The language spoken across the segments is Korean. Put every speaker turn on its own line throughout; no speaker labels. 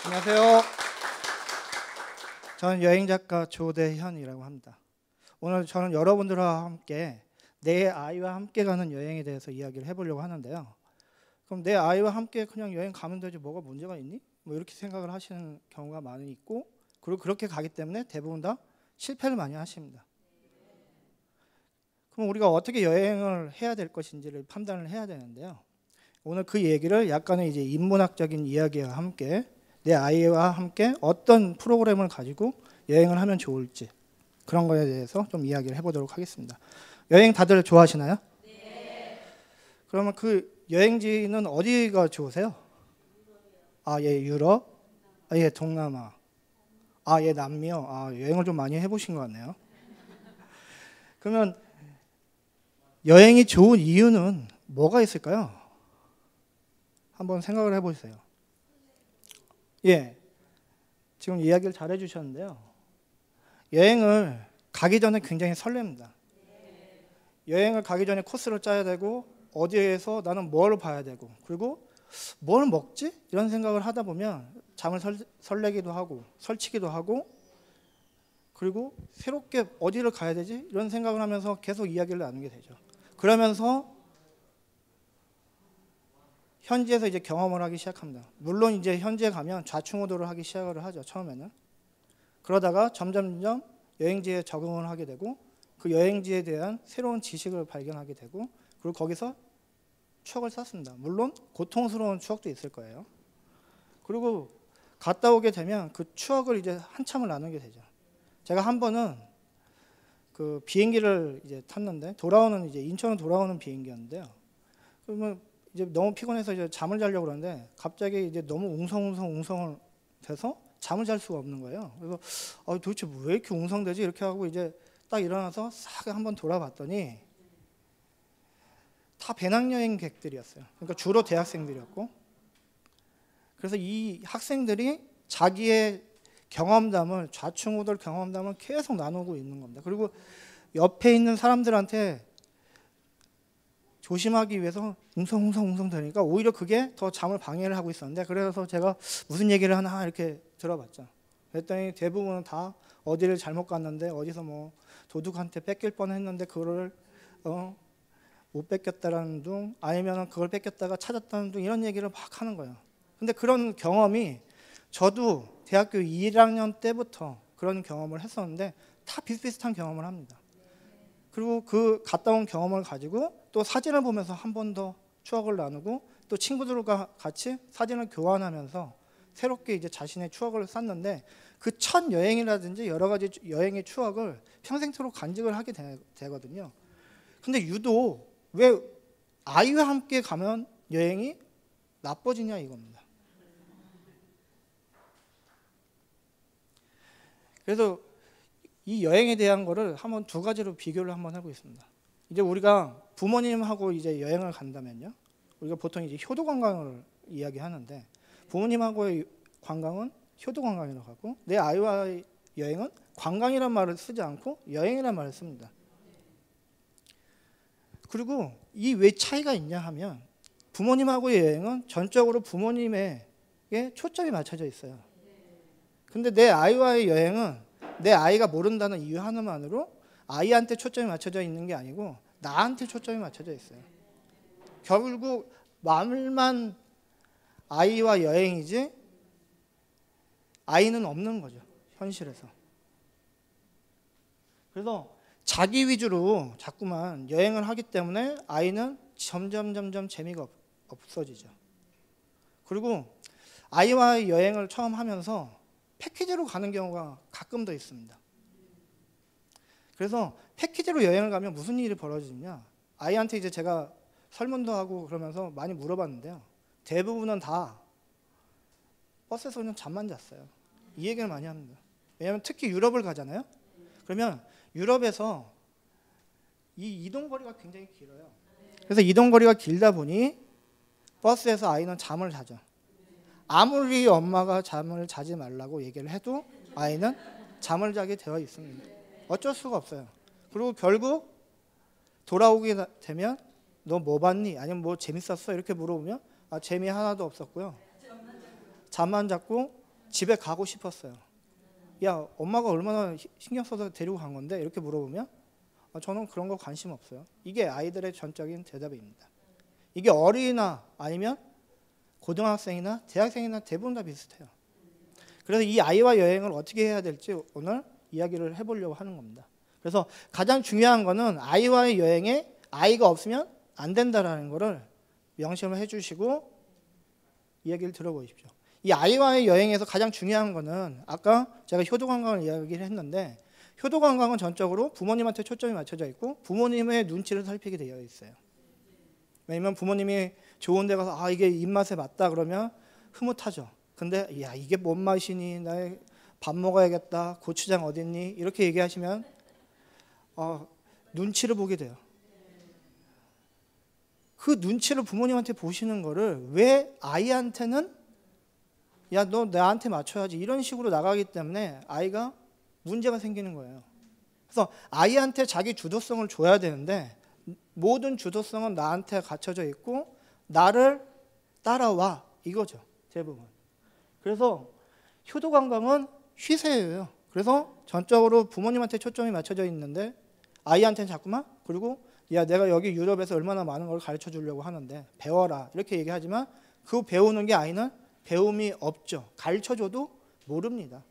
안녕하세요. 저는 여행작가 조대현이라고 합니다. 오늘 저는 여러분들과 함께 내 아이와 함께 가는 여행에 대해서 이야기를 해보려고 하는데요. 그럼 내 아이와 함께 그냥 여행 가면 되지 뭐가 문제가 있니? 뭐 이렇게 생각을 하시는 경우가 많이 있고, 그리고 그렇게 가기 때문에 대부분 다 실패를 많이 하십니다. 그럼 우리가 어떻게 여행을 해야 될 것인지를 판단을 해야 되는데요. 오늘 그 얘기를 약간의 이제 인문학적인 이야기와 함께 내 아이와 함께 어떤 프로그램을 가지고 여행을 하면 좋을지 그런 거에 대해서 좀 이야기를 해보도록 하겠습니다. 여행 다들 좋아하시나요? 네. 그러면 그 여행지는 어디가 좋으세요? 예, 유럽. 예, 동남아. 예, 남미요. 여행을 좀 많이 해보신 것 같네요. 그러면 여행이 좋은 이유는 뭐가 있을까요? 한번 생각을 해보세요. 예, 지금 이야기를 잘 해주셨는데요. 여행을 가기 전에 굉장히 설렙니다. 여행을 가기 전에 코스를 짜야 되고, 어디에서 나는 뭘 봐야 되고, 그리고 뭘 먹지? 이런 생각을 하다 보면 잠을 설레기도 하고 설치기도 하고, 그리고 새롭게 어디를 가야 되지? 이런 생각을 하면서 계속 이야기를 나누게 되죠. 그러면서 현지에서 이제 경험을 하기 시작합니다. 물론 이제 현지에 가면 좌충우돌을 하기 시작을 하죠. 처음에는. 그러다가 점점 여행지에 적응을 하게 되고, 그 여행지에 대한 새로운 지식을 발견하게 되고, 그리고 거기서 추억을 쌓습니다. 물론 고통스러운 추억도 있을 거예요. 그리고 갔다 오게 되면 그 추억을 이제 한참을 나누게 되죠. 제가 한 번은 그 비행기를 이제 탔는데, 이제 인천으로 돌아오는 비행기였는데요. 그러면 이제 너무 피곤해서 이제 잠을 자려고 그러는데 갑자기 이제 너무 웅성웅성 돼서 잠을 잘 수가 없는 거예요. 그래서 도대체 왜 이렇게 웅성되지? 이렇게 하고 이제 딱 일어나서 싹 한번 돌아봤더니 다 배낭여행객들이었어요. 그러니까 주로 대학생들이었고, 그래서 이 학생들이 자기의 경험담을, 좌충우돌 경험담을 계속 나누고 있는 겁니다. 그리고 옆에 있는 사람들한테 조심하기 위해서 웅성웅성 되니까 오히려 그게 더 잠을 방해를 하고 있었는데, 그래서 제가 무슨 얘기를 하나 이렇게 들어봤죠. 그랬더니 대부분은 다 어디를 잘못 갔는데, 어디서 뭐 도둑한테 뺏길 뻔했는데 그거를 못 뺏겼다라는 둥, 아니면 그걸 뺏겼다가 찾았다는 둥, 이런 얘기를 막 하는 거예요. 근데 그런 경험이 저도 대학교 1학년 때부터 그런 경험을 했었는데 다 비슷비슷한 경험을 합니다. 그리고 그 갔다 온 경험을 가지고 또 사진을 보면서 한 번 더 추억을 나누고, 또 친구들과 같이 사진을 교환하면서 새롭게 이제 자신의 추억을 쌓는데, 그 첫 여행이라든지 여러 가지 여행의 추억을 평생토록 간직을 하게 되거든요. 근데 유독 왜 아이와 함께 가면 여행이 나빠지냐 이겁니다. 그래서 이 여행에 대한 거를 한번 두 가지로 비교를 한번 하고 있습니다. 이제 우리가 부모님하고 이제 여행을 간다면요, 우리가 보통 이제 효도 관광을 이야기하는데, 부모님하고의 관광은 효도 관광이라고 하고, 내 아이와의 여행은 관광이란 말을 쓰지 않고 여행이란 말을 씁니다. 그리고 이 왜 차이가 있냐 하면, 부모님하고의 여행은 전적으로 부모님에게 초점이 맞춰져 있어요. 근데 내 아이와의 여행은 내 아이가 모른다는 이유 하나만으로 아이한테 초점이 맞춰져 있는 게 아니고 나한테 초점이 맞춰져 있어요. 결국 말만 아이와 여행이지 아이는 없는 거죠, 현실에서. 그래서 자기 위주로 자꾸만 여행을 하기 때문에 아이는 점점 재미가 없어지죠. 그리고 아이와 여행을 처음 하면서 패키지로 가는 경우가 가끔 더 있습니다. 그래서 패키지로 여행을 가면 무슨 일이 벌어지냐, 아이한테 이제 제가 설문도 하고 그러면서 많이 물어봤는데요, 대부분은 다 버스에서 그냥 잠만 잤어요. 이 얘기를 많이 합니다. 왜냐하면 특히 유럽을 가잖아요. 그러면 유럽에서 이 이동거리가 굉장히 길어요. 그래서 이동거리가 길다 보니 버스에서 아이는 잠을 자죠. 아무리 엄마가 잠을 자지 말라고 얘기를 해도 아이는 잠을 자게 되어 있습니다. 어쩔 수가 없어요. 그리고 결국 돌아오게 되면 너 뭐 봤니? 아니면 뭐 재밌었어? 이렇게 물어보면 재미 하나도 없었고요. 잠만 잤고 집에 가고 싶었어요. 야, 엄마가 얼마나 신경 써서 데리고 간 건데? 이렇게 물어보면 저는 그런 거 관심 없어요. 이게 아이들의 전적인 대답입니다. 이게 어린이나 아니면 고등학생이나 대학생이나 대부분 다 비슷해요. 그래서 이 아이와 여행을 어떻게 해야 될지 오늘 이야기를 해보려고 하는 겁니다. 그래서 가장 중요한 거는 아이와의 여행에 아이가 없으면 안 된다라는 거를 명심을 해주시고 이야기를 들어보십시오. 이 아이와의 여행에서 가장 중요한 거는 아까 제가 효도관광을 이야기를 했는데 효도관광은 전적으로 부모님한테 초점이 맞춰져 있고 부모님의 눈치를 살피게 되어 있어요. 왜냐면 부모님이 좋은 데 가서 이게 입맛에 맞다 그러면 흐뭇하죠. 근데 야, 이게 뭔 맛이니? 나 밥 먹어야겠다. 고추장 어딨니? 이렇게 얘기하시면 눈치를 보게 돼요. 그 눈치를 부모님한테 보시는 거를 왜 아이한테는 야, 너 나한테 맞춰야지 이런 식으로 나가기 때문에 아이가 문제가 생기는 거예요. 그래서 아이한테 자기 주도성을 줘야 되는데 모든 주도성은 나한테 갖춰져 있고 나를 따라와 이거죠. 대부분. 그래서 효도관광은 쉬세예요. 그래서 전적으로 부모님한테 초점이 맞춰져 있는데 아이한테는 자꾸만 그리고 야, 내가 여기 유럽에서 얼마나 많은 걸 가르쳐 주려고 하는데 배워라 이렇게 얘기하지만 그 배우는 게 아이는 배움이 없죠. 가르쳐줘도 모릅니다.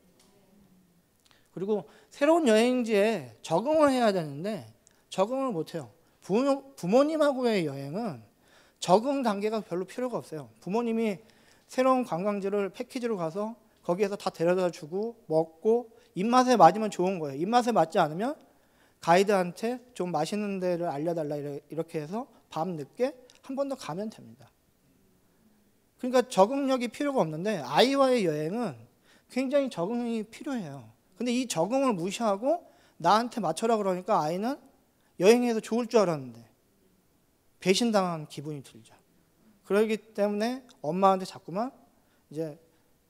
그리고 새로운 여행지에 적응을 해야 되는데 적응을 못해요. 부모님하고의 여행은 적응 단계가 별로 필요가 없어요. 부모님이 새로운 관광지를 패키지로 가서 거기에서 다 데려다 주고 먹고 입맛에 맞으면 좋은 거예요. 입맛에 맞지 않으면 가이드한테 좀 맛있는 데를 알려달라 이렇게 해서 밤 늦게 한 번 더 가면 됩니다. 그러니까 적응력이 필요가 없는데 아이와의 여행은 굉장히 적응이 필요해요. 근데 이 적응을 무시하고 나한테 맞춰라 그러니까 아이는 여행에서 좋을 줄 알았는데 배신당한 기분이 들죠. 그렇기 때문에 엄마한테 자꾸만 이제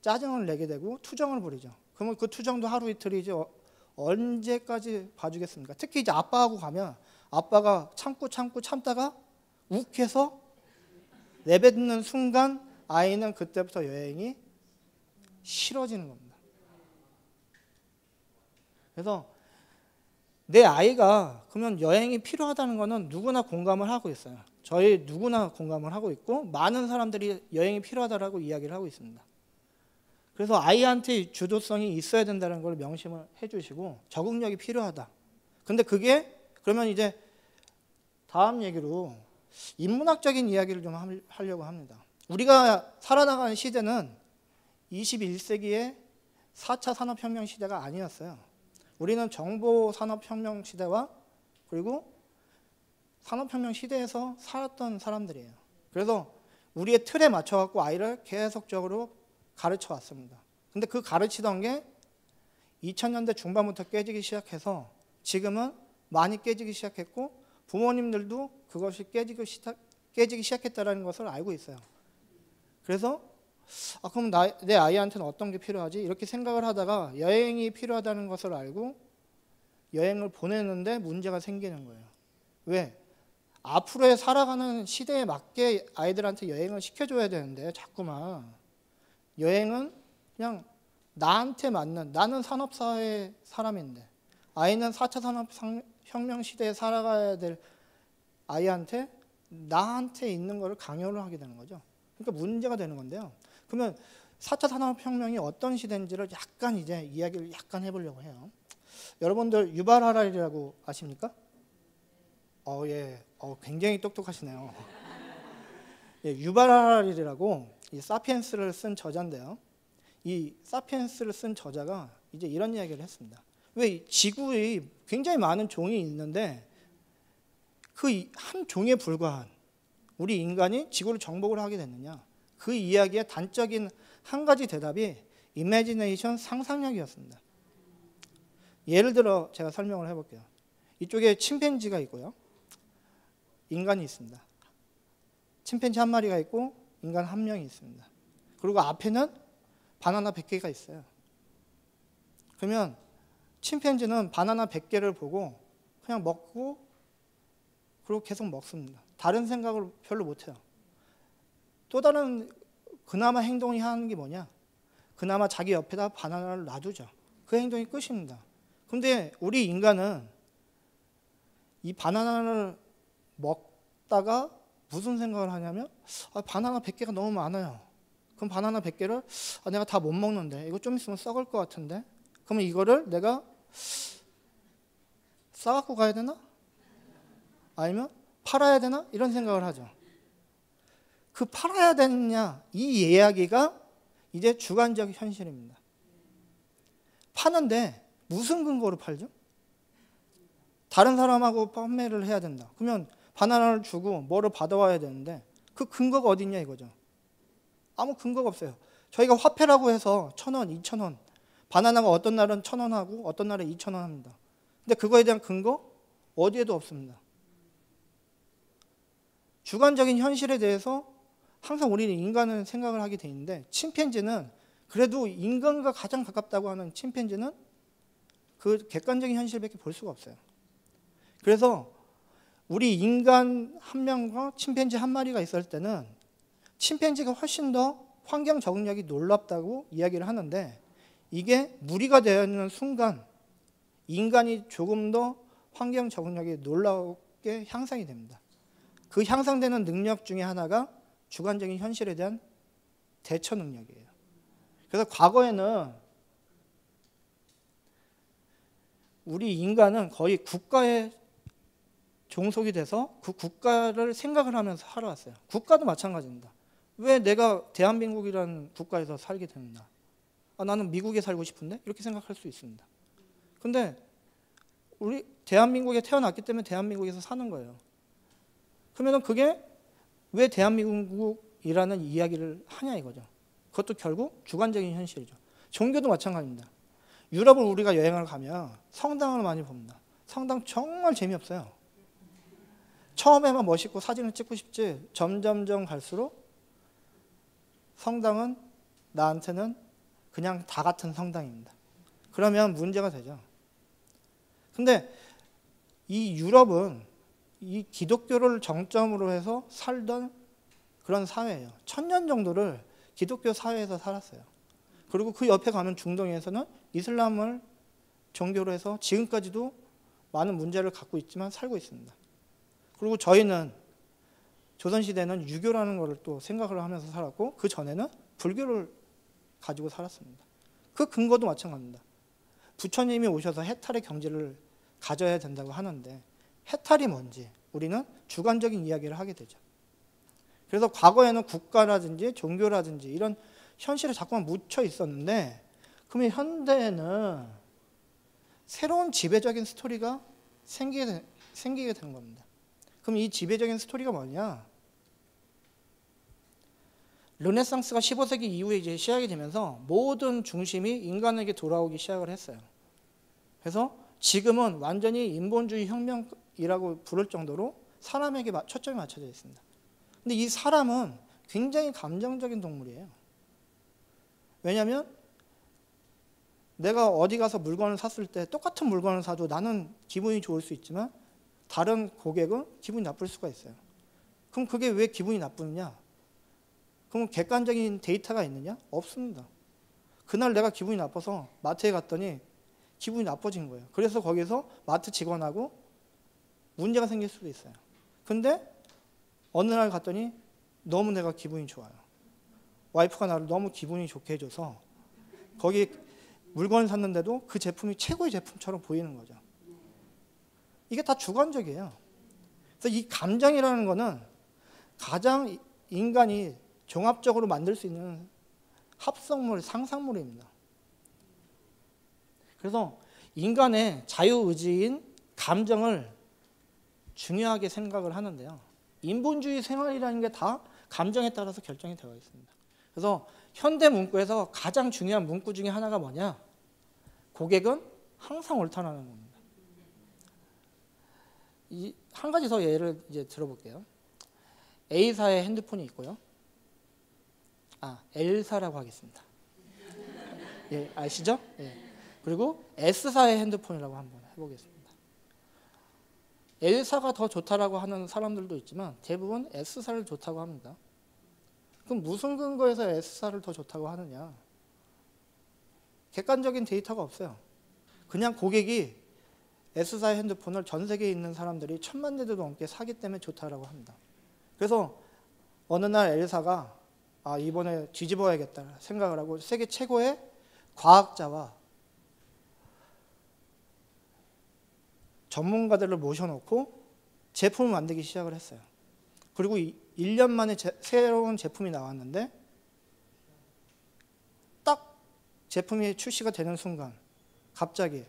짜증을 내게 되고 투정을 부리죠. 그러면 그 투정도 하루 이틀이지 언제까지 봐주겠습니까? 특히 이제 아빠하고 가면 아빠가 참다가 욱해서 내뱉는 순간 아이는 그때부터 여행이 싫어지는 겁니다. 그래서 내 아이가 그러면 여행이 필요하다는 것은 누구나 공감을 하고 있어요. 저희 누구나 공감을 하고 있고 많은 사람들이 여행이 필요하다라고 이야기를 하고 있습니다. 그래서 아이한테 주도성이 있어야 된다는 걸 명심을 해주시고 적응력이 필요하다. 근데 그게 그러면 이제 다음 얘기로 인문학적인 이야기를 좀 하려고 합니다. 우리가 살아나가는 시대는 21세기의 4차 산업혁명 시대가 아니었어요. 우리는 정보산업혁명 시대와 그리고 산업혁명 시대에서 살았던 사람들이에요. 그래서 우리의 틀에 맞춰갖고 아이를 계속적으로 가르쳐 왔습니다. 근데 그 가르치던 게 2000년대 중반부터 깨지기 시작해서 지금은 많이 깨지기 시작했고 부모님들도 그것이 깨지기 시작했다는 것을 알고 있어요. 그래서 그럼 내 아이한테는 어떤 게 필요하지? 이렇게 생각을 하다가 여행이 필요하다는 것을 알고 여행을 보내는데 문제가 생기는 거예요. 왜? 앞으로의 살아가는 시대에 맞게 아이들한테 여행을 시켜줘야 되는데 자꾸만 여행은 그냥 나한테 맞는 나는 산업사회 사람인데 아이는 4차 산업혁명 시대에 살아가야 될 아이한테 나한테 있는 거를 강요를 하게 되는 거죠. 그러니까 문제가 되는 건데요. 그러면 4차 산업혁명이 어떤 시대인지를 약간 이제 이야기를 약간 해보려고 해요. 여러분들 유발 하라리라고 아십니까? 예. 굉장히 똑똑하시네요. 예, 유발 하라리라고 이 사피엔스를 쓴 저자인데요. 이 사피엔스를 쓴 저자가 이제 이런 이야기를 했습니다. 왜 지구에 굉장히 많은 종이 있는데 그 한 종에 불과한 우리 인간이 지구를 정복을 하게 됐느냐? 그 이야기의 단적인 한 가지 대답이 이매지네이션 상상력이었습니다. 예를 들어 제가 설명을 해볼게요. 이쪽에 침팬지가 있고요. 인간이 있습니다. 침팬지 한 마리가 있고 인간 한 명이 있습니다. 그리고 앞에는 바나나 100개가 있어요. 그러면 침팬지는 바나나 100개를 보고 그냥 먹고 그리고 계속 먹습니다. 다른 생각을 별로 못해요. 또 다른 그나마 행동이 하는 게 뭐냐? 그나마 자기 옆에다 바나나를 놔두죠. 그 행동이 끝입니다. 근데 우리 인간은 이 바나나를 먹다가 무슨 생각을 하냐면 바나나 100개가 너무 많아요. 그럼 바나나 100개를 내가 다 못 먹는데 이거 좀 있으면 썩을 것 같은데 그러면 이거를 내가 싸갖고 가야 되나? 아니면 팔아야 되나? 이런 생각을 하죠. 그 팔아야 되느냐 이 이야기가 이제 주관적 현실입니다. 파는데 무슨 근거로 팔죠? 다른 사람하고 판매를 해야 된다. 그러면 바나나를 주고 뭐를 받아와야 되는데 그 근거가 어디 있냐 이거죠. 아무 근거가 없어요. 저희가 화폐라고 해서 1,000원, 2,000원 바나나가 어떤 날은 1,000원 하고 어떤 날은 2,000원 합니다. 근데 그거에 대한 근거 어디에도 없습니다. 주관적인 현실에 대해서 항상 우리는 인간은 생각을 하게 돼 있는데 침팬지는 그래도 인간과 가장 가깝다고 하는 침팬지는 그 객관적인 현실밖에 볼 수가 없어요. 그래서 우리 인간 한 명과 침팬지 한 마리가 있을 때는 침팬지가 훨씬 더 환경 적응력이 놀랍다고 이야기를 하는데 이게 무리가 되는 순간 인간이 조금 더 환경 적응력이 놀랍게 향상이 됩니다. 그 향상되는 능력 중에 하나가 주관적인 현실에 대한 대처 능력이에요. 그래서 과거에는 우리 인간은 거의 국가의 종속이 돼서 그 국가를 생각을 하면서 살아왔어요. 국가도 마찬가지입니다. 왜 내가 대한민국이라는 국가에서 살게 되느냐? 나는 미국에 살고 싶은데? 이렇게 생각할 수 있습니다. 근데 우리 대한민국에 태어났기 때문에 대한민국에서 사는 거예요. 그러면 그게 왜 대한민국이라는 이야기를 하냐 이거죠. 그것도 결국 주관적인 현실이죠. 종교도 마찬가지입니다. 유럽을 우리가 여행을 가면 성당을 많이 봅니다. 성당 정말 재미없어요. 처음에만 멋있고 사진을 찍고 싶지 점점점 갈수록 성당은 나한테는 그냥 다 같은 성당입니다. 그러면 문제가 되죠. 근데 이 유럽은 이 기독교를 정점으로 해서 살던 그런 사회예요. 1000년 정도를 기독교 사회에서 살았어요. 그리고 그 옆에 가면 중동에서는 이슬람을 종교로 해서 지금까지도 많은 문제를 갖고 있지만 살고 있습니다. 그리고 저희는 조선시대는 유교라는 것을 또 생각을 하면서 살았고 그 전에는 불교를 가지고 살았습니다. 그 근거도 마찬가지입니다. 부처님이 오셔서 해탈의 경지를 가져야 된다고 하는데 해탈이 뭔지 우리는 주관적인 이야기를 하게 되죠. 그래서 과거에는 국가라든지 종교라든지 이런 현실에 자꾸만 묻혀 있었는데 그러면 현대에는 새로운 지배적인 스토리가 생기게 된 겁니다. 그럼 이 지배적인 스토리가 뭐냐? 르네상스가 15세기 이후에 이제 시작이 되면서 모든 중심이 인간에게 돌아오기 시작을 했어요. 그래서 지금은 완전히 인본주의 혁명이라고 부를 정도로 사람에게 초점이 맞춰져 있습니다. 근데 이 사람은 굉장히 감정적인 동물이에요. 왜냐하면 내가 어디 가서 물건을 샀을 때 똑같은 물건을 사도 나는 기분이 좋을 수 있지만 다른 고객은 기분이 나쁠 수가 있어요. 그럼 그게 왜 기분이 나쁘느냐? 그럼 객관적인 데이터가 있느냐? 없습니다. 그날 내가 기분이 나빠서 마트에 갔더니 기분이 나빠진 거예요. 그래서 거기서 마트 직원하고 문제가 생길 수도 있어요. 근데 어느 날 갔더니 너무 내가 기분이 좋아요. 와이프가 나를 너무 기분이 좋게 해줘서 거기 물건을 샀는데도 그 제품이 최고의 제품처럼 보이는 거죠. 이게 다 주관적이에요. 그래서 이 감정이라는 거는 가장 인간이 종합적으로 만들 수 있는 합성물, 상상물입니다. 그래서 인간의 자유의지인 감정을 중요하게 생각을 하는데요. 인본주의 생활이라는 게 다 감정에 따라서 결정이 되어 있습니다. 그래서 현대 문구에서 가장 중요한 문구 중에 하나가 뭐냐? 고객은 항상 옳다라는 겁니다. 한 가지 더 예를 이제 들어볼게요. A사의 핸드폰이 있고요. L사라고 하겠습니다. 예, 아시죠? 예. 그리고 S사의 핸드폰이라고 한번 해보겠습니다. L사가 더 좋다라고 하는 사람들도 있지만 대부분 S사를 좋다고 합니다. 그럼 무슨 근거에서 S사를 더 좋다고 하느냐? 객관적인 데이터가 없어요. 그냥 고객이 S사의 핸드폰을 전 세계에 있는 사람들이 1000만 대도 넘게 사기 때문에 좋다라고 합니다. 그래서 어느 날 L사가 이번에 뒤집어야겠다 생각을 하고 세계 최고의 과학자와 전문가들을 모셔놓고 제품을 만들기 시작을 했어요. 그리고 1년 만에 새로운 제품이 나왔는데 딱 제품이 출시가 되는 순간 갑자기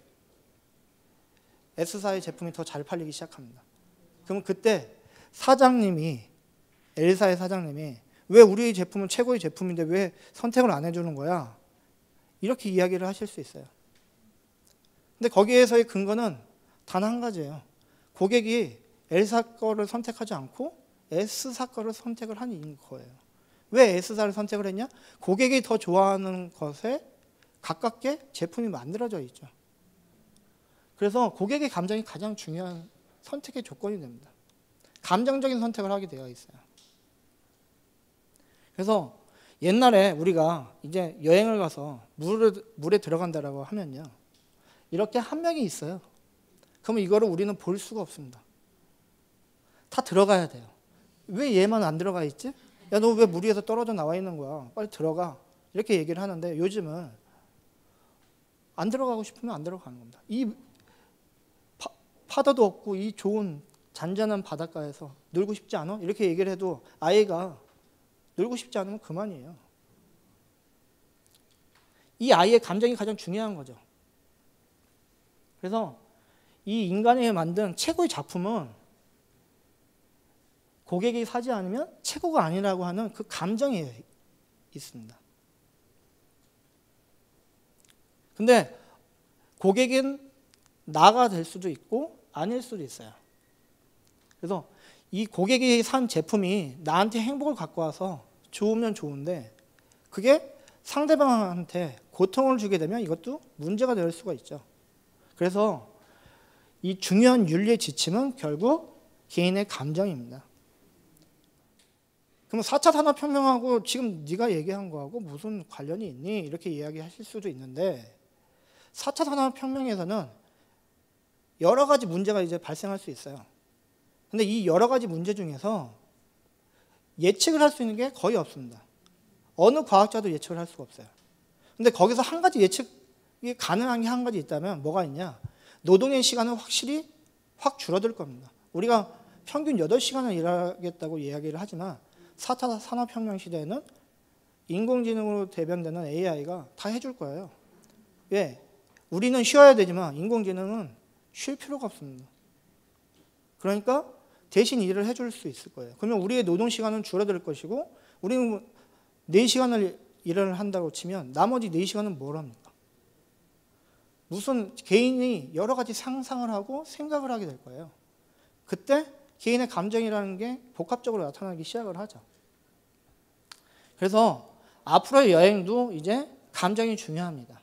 S사의 제품이 더 잘 팔리기 시작합니다. 그럼 그때 사장님이, L사의 사장님이 왜 우리 제품은 최고의 제품인데 왜 선택을 안 해주는 거야? 이렇게 이야기를 하실 수 있어요. 근데 거기에서의 근거는 단 한 가지예요. 고객이 L사 거를 선택하지 않고 S사 거를 선택을 한 거예요. 왜 S사를 선택을 했냐? 고객이 더 좋아하는 것에 가깝게 제품이 만들어져 있죠. 그래서 고객의 감정이 가장 중요한 선택의 조건이 됩니다. 감정적인 선택을 하게 되어 있어요. 그래서 옛날에 우리가 이제 여행을 가서 물에 들어간다라고 하면요. 이렇게 한 명이 있어요. 그러면 이거를 우리는 볼 수가 없습니다. 다 들어가야 돼요. 왜 얘만 안 들어가 있지? 야, 너 왜 물 위에서 떨어져 나와 있는 거야? 빨리 들어가. 이렇게 얘기를 하는데 요즘은 안 들어가고 싶으면 안 들어가는 겁니다. 이 파도도 없고 이 좋은 잔잔한 바닷가에서 놀고 싶지 않아? 이렇게 얘기를 해도 아이가 놀고 싶지 않으면 그만이에요. 이 아이의 감정이 가장 중요한 거죠. 그래서 이 인간이 만든 최고의 작품은 고객이 사지 않으면 최고가 아니라고 하는 그 감정이 있습니다. 근데 고객은 나가 될 수도 있고 아닐 수도 있어요. 그래서 이 고객이 산 제품이 나한테 행복을 갖고 와서 좋으면 좋은데 그게 상대방한테 고통을 주게 되면 이것도 문제가 될 수가 있죠. 그래서 이 중요한 윤리의 지침은 결국 개인의 감정입니다. 그럼 4차 산업혁명하고 지금 네가 얘기한 거하고 무슨 관련이 있니? 이렇게 이야기하실 수도 있는데 4차 산업혁명에서는 여러 가지 문제가 이제 발생할 수 있어요. 근데 이 여러 가지 문제 중에서 예측을 할 수 있는 게 거의 없습니다. 어느 과학자도 예측을 할 수가 없어요. 근데 거기서 한 가지 예측이 가능한 게 한 가지 있다면 뭐가 있냐? 노동의 시간은 확실히 확 줄어들 겁니다. 우리가 평균 8시간을 일하겠다고 이야기를 하지만 4차 산업혁명 시대에는 인공지능으로 대변되는 AI가 다 해줄 거예요. 왜? 우리는 쉬어야 되지만 인공지능은 쉴 필요가 없습니다. 그러니까 대신 일을 해줄 수 있을 거예요. 그러면 우리의 노동시간은 줄어들 것이고 우리는 4시간을 일을 한다고 치면 나머지 4시간은 뭘 합니까? 무슨 개인이 여러 가지 상상을 하고 생각을 하게 될 거예요. 그때 개인의 감정이라는 게 복합적으로 나타나기 시작을 하죠. 그래서 앞으로의 여행도 이제 감정이 중요합니다.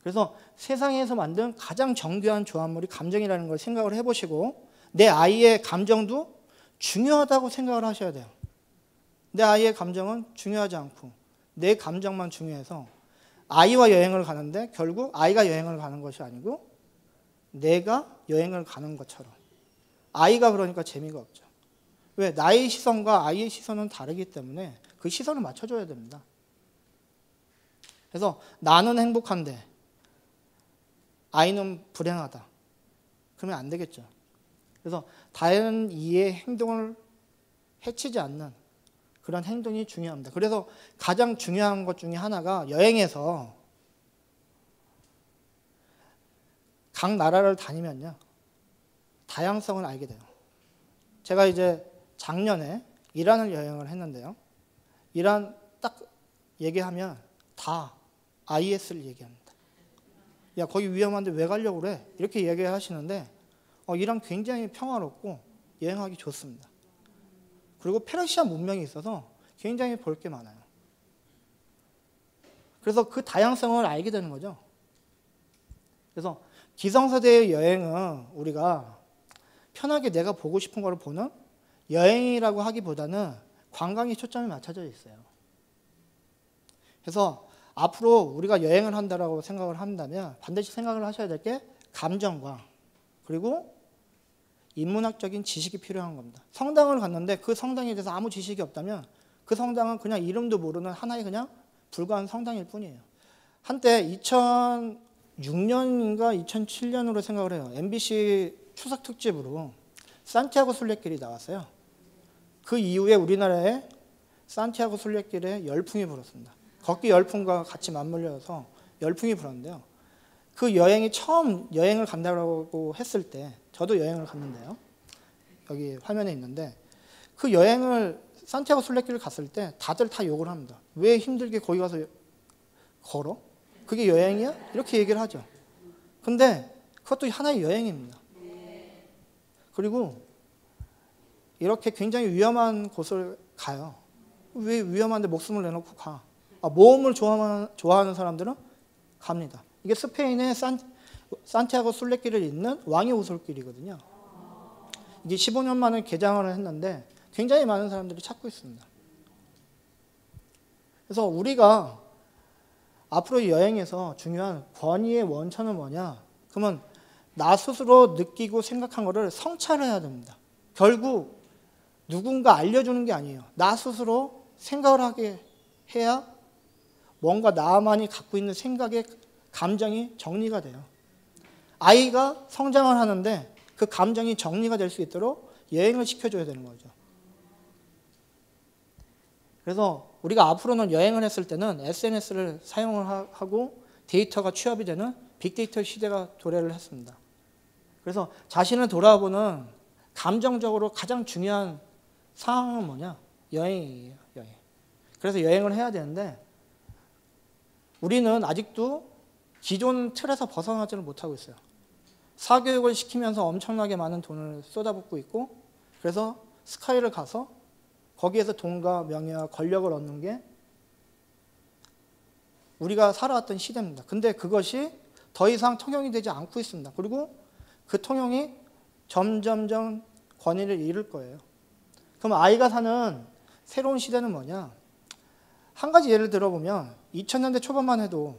그래서 세상에서 만든 가장 정교한 조합물이 감정이라는 걸 생각을 해보시고 내 아이의 감정도 중요하다고 생각을 하셔야 돼요. 내 아이의 감정은 중요하지 않고 내 감정만 중요해서 아이와 여행을 가는데 결국 아이가 여행을 가는 것이 아니고 내가 여행을 가는 것처럼 아이가 그러니까 재미가 없죠. 왜? 나의 시선과 아이의 시선은 다르기 때문에 그 시선을 맞춰줘야 됩니다. 그래서 나는 행복한데 아이는 불행하다. 그러면 안 되겠죠. 그래서 다른 이의 행동을 해치지 않는 그런 행동이 중요합니다. 그래서 가장 중요한 것 중에 하나가 여행에서 각 나라를 다니면요. 다양성을 알게 돼요. 제가 이제 작년에 이란을 여행을 했는데요. 이란 딱 얘기하면 다 IS를 얘기합니다. 야, 거기 위험한데 왜 가려고 그래? 이렇게 얘기하시는데 이란 굉장히 평화롭고 여행하기 좋습니다. 그리고 페르시아 문명이 있어서 굉장히 볼 게 많아요. 그래서 그 다양성을 알게 되는 거죠. 그래서 기성세대의 여행은 우리가 편하게 내가 보고 싶은 걸 보는 여행이라고 하기보다는 관광에 초점이 맞춰져 있어요. 그래서 앞으로 우리가 여행을 한다라고 생각을 한다면 반드시 생각을 하셔야 될 게 감정과 그리고 인문학적인 지식이 필요한 겁니다. 성당을 갔는데 그 성당에 대해서 아무 지식이 없다면 그 성당은 그냥 이름도 모르는 하나의 그냥 불과한 성당일 뿐이에요. 한때 2006년인가 2007년으로 생각을 해요. MBC 추석 특집으로 산티아고 순례길이 나왔어요. 그 이후에 우리나라에 산티아고 순례길에 열풍이 불었습니다. 걷기 열풍과 같이 맞물려서 열풍이 불었는데요. 그 여행이 처음 여행을 간다고 했을 때 저도 여행을 갔는데요. 여기 화면에 있는데 그 여행을 산티아고 순례길을 갔을 때 다들 다 욕을 합니다. 왜 힘들게 거기 가서 걸어? 그게 여행이야? 이렇게 얘기를 하죠. 근데 그것도 하나의 여행입니다. 그리고 이렇게 굉장히 위험한 곳을 가요. 왜 위험한데 목숨을 내놓고 가? 모험을 좋아하는 사람들은 갑니다. 이게 스페인의 산티아고 순례길을 잇는 왕의 오솔길이거든요. 이게 15년 만에 개장을 했는데 굉장히 많은 사람들이 찾고 있습니다. 그래서 우리가 앞으로 여행에서 중요한 권위의 원천은 뭐냐? 그러면 나 스스로 느끼고 생각한 것을 성찰해야 됩니다. 결국 누군가 알려주는 게 아니에요. 나 스스로 생각을 하게 해야 뭔가 나만이 갖고 있는 생각의 감정이 정리가 돼요. 아이가 성장을 하는데 그 감정이 정리가 될 수 있도록 여행을 시켜줘야 되는 거죠. 그래서 우리가 앞으로는 여행을 했을 때는 SNS를 사용을 하고 데이터가 취합이 되는 빅데이터 시대가 도래를 했습니다. 그래서 자신을 돌아보는 감정적으로 가장 중요한 상황은 뭐냐? 여행이에요. 여행. 그래서 여행을 해야 되는데 우리는 아직도 기존 틀에서 벗어나지를 못하고 있어요. 사교육을 시키면서 엄청나게 많은 돈을 쏟아붓고 있고 그래서 스카이를 가서 거기에서 돈과 명예와 권력을 얻는 게 우리가 살아왔던 시대입니다. 근데 그것이 더 이상 통용이 되지 않고 있습니다. 그리고 그 통용이 점점점 권위를 잃을 거예요. 그럼 아이가 사는 새로운 시대는 뭐냐? 한 가지 예를 들어보면 2000년대 초반만 해도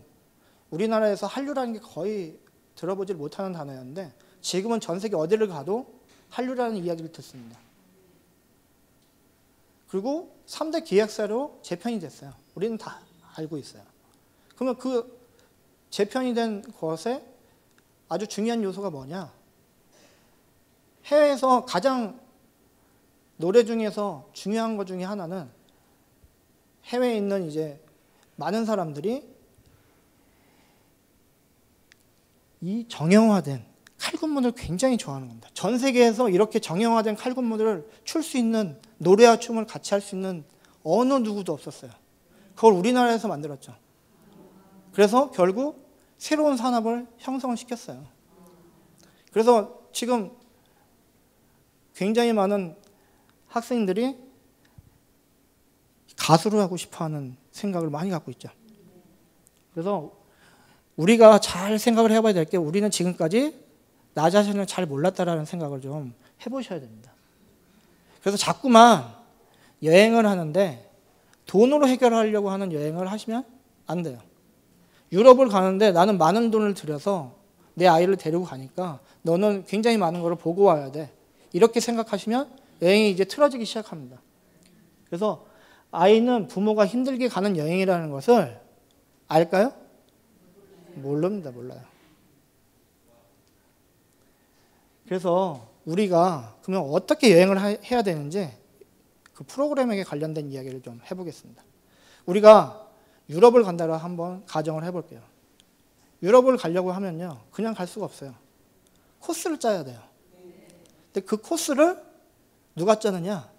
우리나라에서 한류라는 게 거의 들어보질 못하는 단어였는데 지금은 전 세계 어디를 가도 한류라는 이야기를 듣습니다. 그리고 3대 기획사로 재편이 됐어요. 우리는 다 알고 있어요. 그러면 그 재편이 된 것에 아주 중요한 요소가 뭐냐? 해외에서 가장 노래 중에서 중요한 것 중에 하나는 해외에 있는 이제 많은 사람들이 이 정형화된 칼군무를 굉장히 좋아하는 겁니다. 전 세계에서 이렇게 정형화된 칼군무를 출 수 있는 노래와 춤을 같이 할 수 있는 어느 누구도 없었어요. 그걸 우리나라에서 만들었죠. 그래서 결국 새로운 산업을 형성을 시켰어요. 그래서 지금 굉장히 많은 학생들이 가수를 하고 싶어하는 생각을 많이 갖고 있죠. 그래서 우리가 잘 생각을 해봐야 될 게 우리는 지금까지 나 자신을 잘 몰랐다라는 생각을 좀 해보셔야 됩니다. 그래서 자꾸만 여행을 하는데 돈으로 해결하려고 하는 여행을 하시면 안 돼요. 유럽을 가는데 나는 많은 돈을 들여서 내 아이를 데리고 가니까 너는 굉장히 많은 걸 보고 와야 돼. 이렇게 생각하시면 여행이 이제 틀어지기 시작합니다. 그래서 아이는 부모가 힘들게 가는 여행이라는 것을 알까요? 모릅니다. 몰라요. 그래서 우리가 그러면 어떻게 여행을 해야 되는지 그 프로그램에 관련된 이야기를 좀 해보겠습니다. 우리가 유럽을 간다고 한번 가정을 해볼게요. 유럽을 가려고 하면요. 그냥 갈 수가 없어요. 코스를 짜야 돼요. 근데 그 코스를 누가 짜느냐?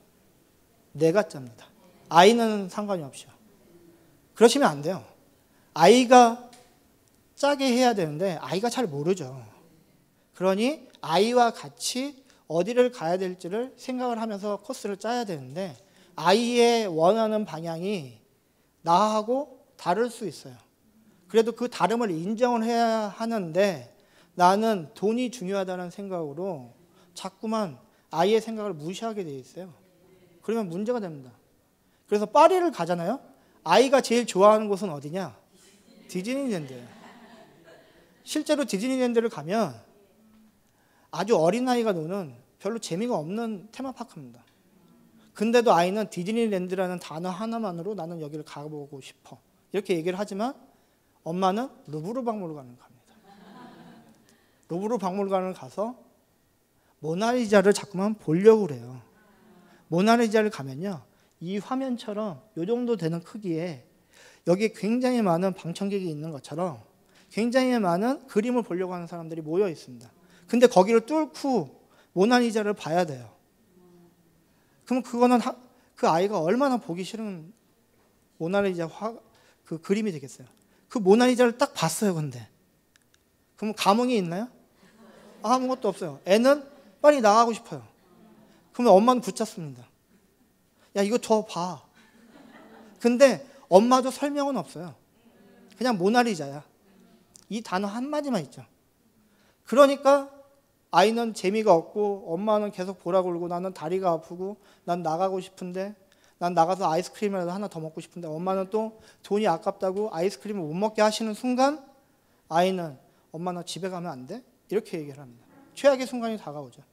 내가 짭니다. 아이는 상관이 없이요. 그러시면 안 돼요. 아이가 짜게 해야 되는데 아이가 잘 모르죠. 그러니 아이와 같이 어디를 가야 될지를 생각을 하면서 코스를 짜야 되는데 아이의 원하는 방향이 나하고 다를 수 있어요. 그래도 그 다름을 인정을 해야 하는데 나는 돈이 중요하다는 생각으로 자꾸만 아이의 생각을 무시하게 돼 있어요. 그러면 문제가 됩니다. 그래서 파리를 가잖아요. 아이가 제일 좋아하는 곳은 어디냐? 디즈니랜드예요. 실제로 디즈니랜드를 가면 아주 어린아이가 노는 별로 재미가 없는 테마파크입니다. 근데도 아이는 디즈니랜드라는 단어 하나만으로 나는 여기를 가보고 싶어. 이렇게 얘기를 하지만 엄마는 루브르 박물관을 갑니다. 루브르 박물관을 가서 모나리자를 자꾸만 보려고 그래요. 모나리자를 가면요, 이 화면처럼 이 정도 되는 크기에 여기에 굉장히 많은 방청객이 있는 것처럼 굉장히 많은 그림을 보려고 하는 사람들이 모여 있습니다. 근데 거기를 뚫고 모나리자를 봐야 돼요. 그럼 그거는 그 아이가 얼마나 보기 싫은 모나리자 그 그림이 되겠어요. 그 모나리자를 딱 봤어요. 근데 그럼 감흥이 있나요? 아무것도 없어요. 애는 빨리 나가고 싶어요. 그러면 엄마는 붙잡습니다. 야, 이거 저 봐. 근데 엄마도 설명은 없어요. 그냥 모나리자야. 이 단어 한마디만 있죠. 그러니까 아이는 재미가 없고 엄마는 계속 보라고 그러고 나는 다리가 아프고 난 나가고 싶은데 난 나가서 아이스크림이라도 하나 더 먹고 싶은데 엄마는 또 돈이 아깝다고 아이스크림을 못 먹게 하시는 순간 아이는 엄마 나 집에 가면 안 돼? 이렇게 얘기를 합니다. 최악의 순간이 다가오죠.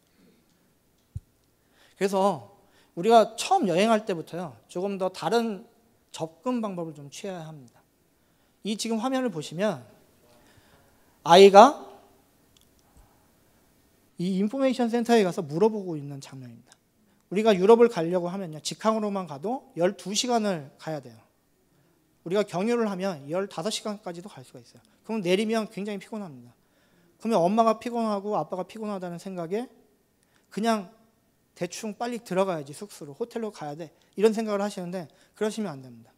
그래서 우리가 처음 여행할 때부터요, 조금 더 다른 접근 방법을 좀 취해야 합니다. 이 지금 화면을 보시면 아이가 이 인포메이션 센터에 가서 물어보고 있는 장면입니다. 우리가 유럽을 가려고 하면요, 직항으로만 가도 12시간을 가야 돼요. 우리가 경유를 하면 15시간까지도 갈 수가 있어요. 그럼 내리면 굉장히 피곤합니다. 그러면 엄마가 피곤하고 아빠가 피곤하다는 생각에 그냥 대충 빨리 들어가야지, 숙소로, 호텔로 가야 돼, 이런 생각을 하시는데 그러시면 안 됩니다.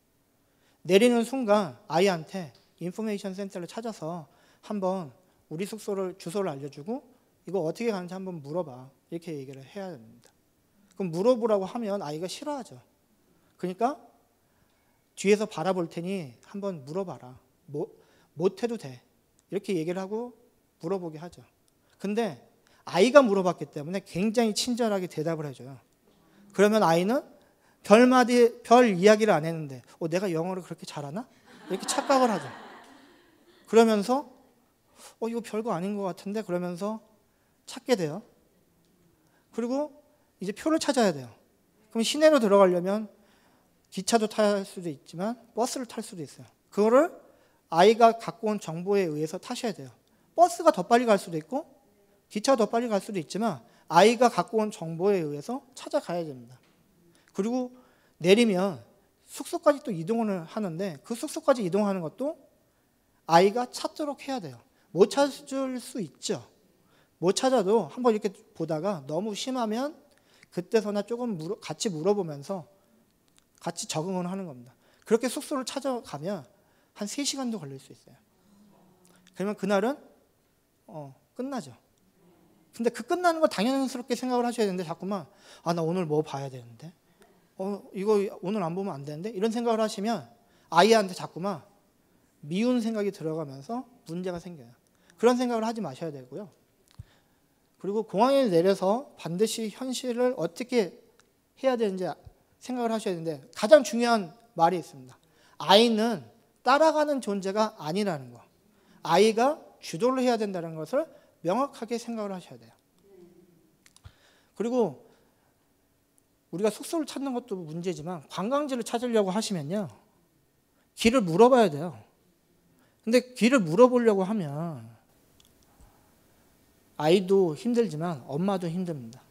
내리는 순간 아이한테 인포메이션 센터를 찾아서 한번 우리 숙소를 주소를 알려주고 이거 어떻게 가는지 한번 물어봐, 이렇게 얘기를 해야 됩니다. 그럼 물어보라고 하면 아이가 싫어하죠. 그러니까 뒤에서 바라볼 테니 한번 물어봐라, 못해도 돼, 이렇게 얘기를 하고 물어보게 하죠. 근데 아이가 물어봤기 때문에 굉장히 친절하게 대답을 해줘요. 그러면 아이는 별 이야기를 안 했는데 내가 영어를 그렇게 잘하나? 이렇게 착각을 하죠. 그러면서 이거 별거 아닌 것 같은데, 그러면서 찾게 돼요. 그리고 이제 표를 찾아야 돼요. 그럼 시내로 들어가려면 기차도 탈 수도 있지만 버스를 탈 수도 있어요. 그거를 아이가 갖고 온 정보에 의해서 타셔야 돼요. 버스가 더 빨리 갈 수도 있고 기차가 더 빨리 갈 수도 있지만 아이가 갖고 온 정보에 의해서 찾아가야 됩니다. 그리고 내리면 숙소까지 또 이동을 하는데 그 숙소까지 이동하는 것도 아이가 찾도록 해야 돼요. 못 찾을 수 있죠. 못 찾아도 한번 이렇게 보다가 너무 심하면 그때서나 조금 같이 물어보면서 같이 적응을 하는 겁니다. 그렇게 숙소를 찾아가면 한 3시간도 걸릴 수 있어요. 그러면 그날은 끝나죠. 근데 그 끝나는 거 당연스럽게 생각을 하셔야 되는데 자꾸만 나 오늘 뭐 봐야 되는데 이거 오늘 안 보면 안 되는데, 이런 생각을 하시면 아이한테 자꾸만 미운 생각이 들어가면서 문제가 생겨요. 그런 생각을 하지 마셔야 되고요. 그리고 공항에 내려서 반드시 현실을 어떻게 해야 되는지 생각을 하셔야 되는데 가장 중요한 말이 있습니다. 아이는 따라가는 존재가 아니라는 거. 아이가 주도를 해야 된다는 것을 명확하게 생각을 하셔야 돼요. 그리고 우리가 숙소를 찾는 것도 문제지만 관광지를 찾으려고 하시면요, 길을 물어봐야 돼요. 근데 길을 물어보려고 하면 아이도 힘들지만 엄마도 힘듭니다.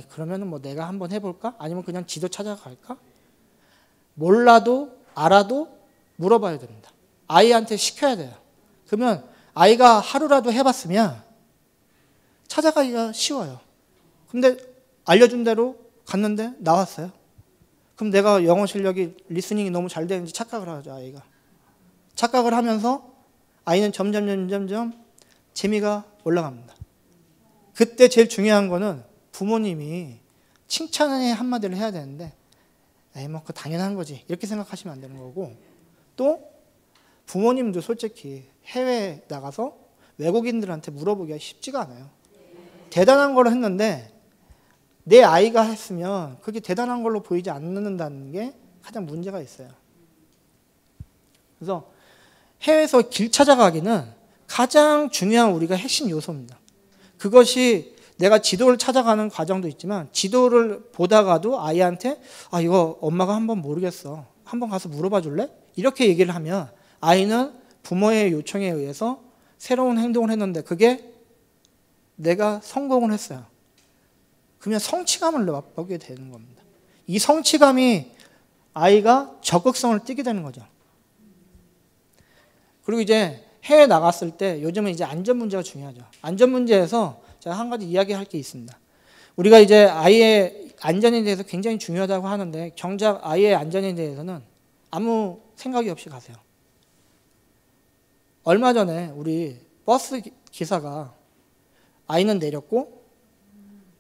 그러면은 뭐 내가 한번 해볼까? 아니면 그냥 지도 찾아갈까? 몰라도 알아도 물어봐야 됩니다. 아이한테 시켜야 돼요. 그러면 아이가 하루라도 해봤으면 찾아가기가 쉬워요. 근데 알려준 대로 갔는데 나왔어요. 그럼 내가 영어 실력이 리스닝이 너무 잘 되는지 착각을 하죠. 아이가 착각을 하면서 아이는 점점 재미가 올라갑니다. 그때 제일 중요한 거는 부모님이 칭찬의 한마디를 해야 되는데 뭐 그거 당연한 거지 이렇게 생각하시면 안 되는 거고, 또 부모님도 솔직히 해외에 나가서 외국인들한테 물어보기가 쉽지가 않아요. 대단한 걸 했는데 내 아이가 했으면 그게 대단한 걸로 보이지 않는다는 게 가장 문제가 있어요. 그래서 해외에서 길 찾아가기는 가장 중요한 우리가 핵심 요소입니다. 그것이 내가 지도를 찾아가는 과정도 있지만 지도를 보다가도 아이한테 이거 엄마가 한번 모르겠어. 한번 가서 물어봐 줄래? 이렇게 얘기를 하면 아이는 부모의 요청에 의해서 새로운 행동을 했는데 그게 내가 성공을 했어요. 그러면 성취감을 맛보게 되는 겁니다. 이 성취감이 아이가 적극성을 띠게 되는 거죠. 그리고 이제 해외 나갔을 때 요즘은 이제 안전 문제가 중요하죠. 안전 문제에서 제가 한 가지 이야기할 게 있습니다. 우리가 이제 아이의 안전에 대해서 굉장히 중요하다고 하는데 정작 아이의 안전에 대해서는 아무 생각이 없이 가세요. 얼마 전에 우리 버스 기사가 아이는 내렸고